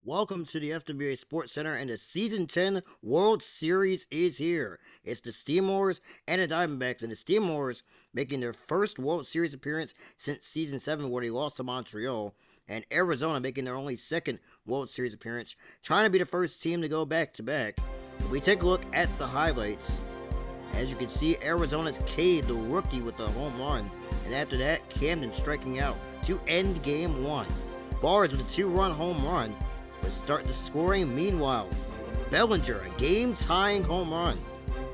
Welcome to the FWA Sports Center, and the Season 10 World Series is here. It's the Steamrollers and the Diamondbacks, and the Steamrollers making their first World Series appearance since Season 7, where they lost to Montreal, and Arizona making their only second World Series appearance, trying to be the first team to go back-to-back. If we take a look at the highlights, as you can see, Arizona's Cade, the rookie, with a home run, and after that, Camden striking out to end Game 1. Bars with a 2-run home run would start the scoring. Meanwhile, Bellinger, a game-tying home run.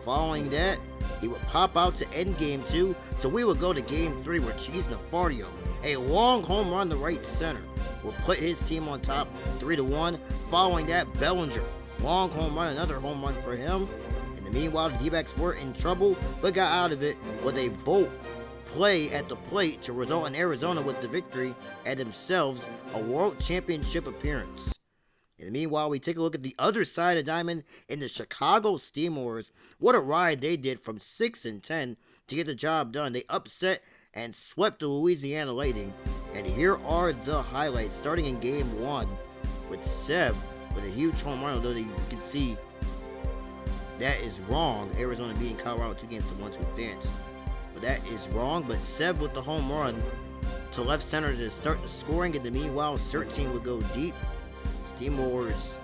Following that, he would pop out to end Game 2, so we would go to Game 3 where Cheese Nafardio, a long home run to right center, will put his team on top 3-1. Following that, Bellinger, long home run, another home run for him. In the meanwhile, the D-backs were in trouble, but got out of it with a vote play at the plate to result in Arizona with the victory and themselves a World Championship appearance. In the meanwhile, we take a look at the other side of Diamond in the Chicago Steamrollers. What a ride they did from 6-10 to get the job done. They upset and swept the Louisiana Lightning. And here are the highlights, starting in Game 1 with Sev with a huge home run, although you can see that is wrong. Arizona beating Colorado 2-1 to advance. But that is wrong. But Sev with the home run to left center to start the scoring. In the meanwhile, 13 would go deep. Steamrollers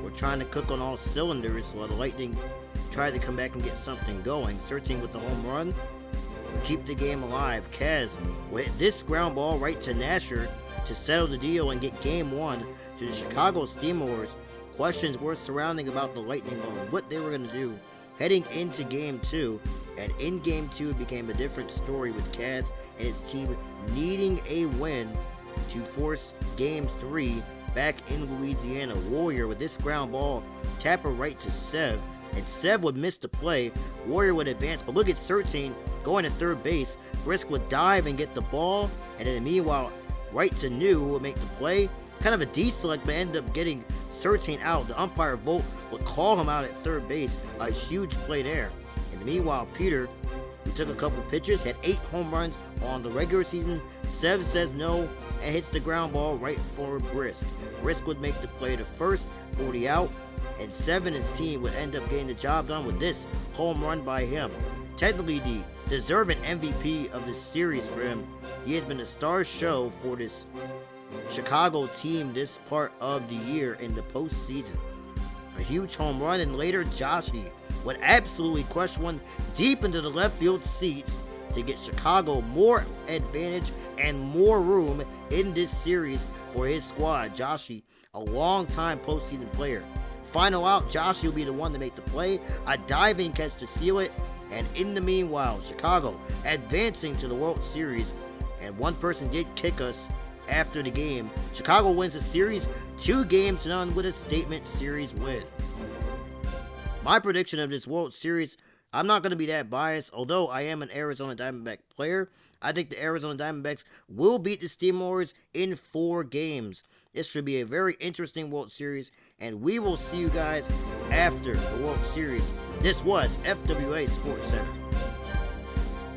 were trying to cook on all cylinders while the Lightning tried to come back and get something going. 13 with the home run will keep the game alive. Kaz with this ground ball right to Nasher to settle the deal and get Game 1 to the Chicago Steamrollers. Questions were surrounding about the Lightning on what they were going to do heading into Game 2, and in Game 2 it became a different story with Kaz and his team needing a win to force Game 3 back in Louisiana. Warrior with this ground ball, tapper right to Sev, and Sev would miss the play. Warrior would advance, but look at 13 going to third base. Brisk would dive and get the ball, and then meanwhile, right to New would make the play. Kind of a deselect, but ended up getting 13 out. The umpire vote would call him out at third base. A huge play there. In the meanwhile, Peter, who took a couple pitches, had 8 home runs on the regular season. Sev says no and hits the ground ball right for Brisk. Brisk would make the play to first, 40 out, and Sev and his team would end up getting the job done with this home run by him. Technically the deserving MVP of this series for him. He has been a star show for this Chicago team this part of the year in the postseason. A huge home run, and later Joshi would absolutely crush one deep into the left field seats to get Chicago more advantage and more room in this series for his squad. Joshi, a long-time postseason player. Final out, Joshi will be the one to make the play. A diving catch to seal it. And in the meanwhile, Chicago advancing to the World Series. And one person did kick us after the game. Chicago wins the series 2-0 with a statement series win. My prediction of this World Series, I'm not going to be that biased, although I am an Arizona Diamondback player. I think the Arizona Diamondbacks will beat the Steamrollers in 4 games. This should be a very interesting World Series, and we will see you guys after the World Series. This was FWA Sports Center.